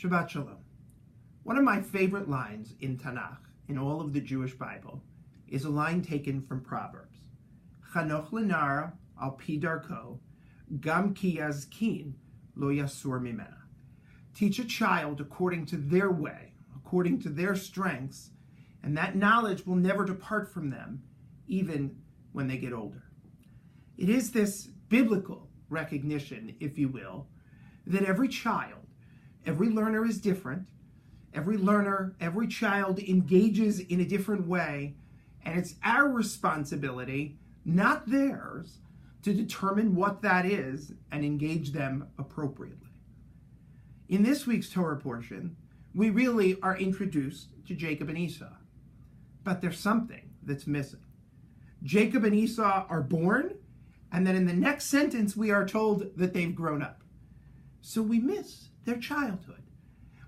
Shabbat Shalom. One of my favorite lines in Tanakh, in all of the Jewish Bible, is a line taken from Proverbs. Chanoch l'na'ar al pi darko, gam ki yazkin lo yasur mimena. Teach a child according to their way, according to their strengths, and that knowledge will never depart from them, even when they get older. It is this biblical recognition, if you will, that every child, every learner is different. Every child engages in a different way, and it's our responsibility, not theirs, to determine what that is and engage them appropriately. In this week's Torah portion, we really are introduced to Jacob and Esau, but there's something that's missing. Jacob and Esau are born, and then in the next sentence we are told that they've grown up. So we miss their childhood.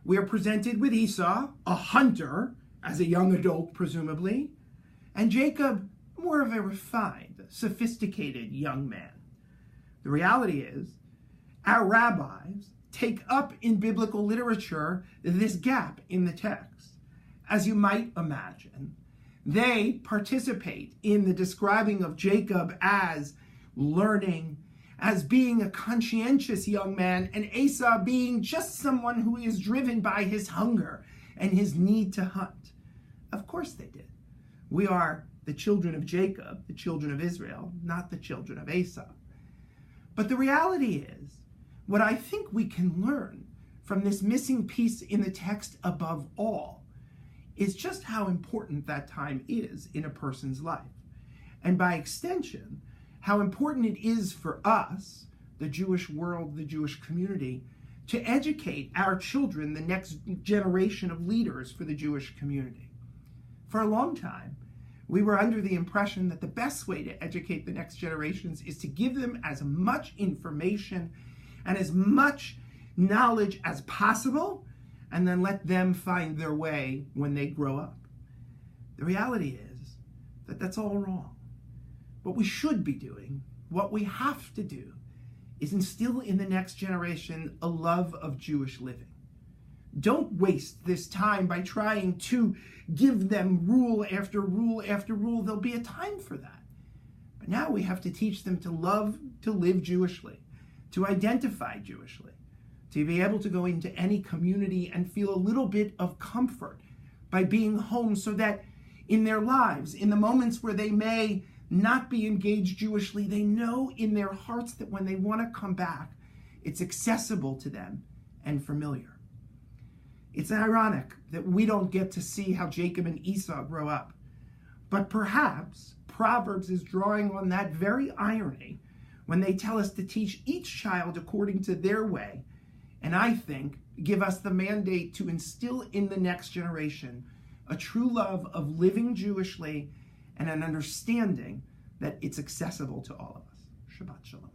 We are presented with Esau, a hunter, as a young adult presumably, and Jacob, more of a refined, sophisticated young man. The reality is, our rabbis take up in biblical literature this gap in the text. As you might imagine, they participate in the describing of Jacob as learning, as being a conscientious young man, and Esau being just someone who is driven by his hunger and his need to hunt. Of course they did. We are the children of Jacob, the children of Israel, not the children of Esau. But the reality is, what I think we can learn from this missing piece in the text above all is just how important that time is in a person's life. And by extension, how important it is for us, the Jewish world, the Jewish community, to educate our children, the next generation of leaders for the Jewish community. For a long time, we were under the impression that the best way to educate the next generations is to give them as much information and as much knowledge as possible, and then let them find their way when they grow up. The reality is that that's all wrong. What we should be doing, what we have to do, is instill in the next generation a love of Jewish living. Don't waste this time by trying to give them rule after rule after rule. There'll be a time for that. But now we have to teach them to love to live Jewishly, to identify Jewishly, to be able to go into any community and feel a little bit of comfort by being home, so that in their lives, in the moments where they may not be engaged Jewishly, they know in their hearts that when they want to come back, it's accessible to them and familiar. It's ironic that we don't get to see how Jacob and Esau grow up, but perhaps Proverbs is drawing on that very irony when they tell us to teach each child according to their way, and I think give us the mandate to instill in the next generation a true love of living Jewishly and an understanding that it's accessible to all of us. Shabbat Shalom.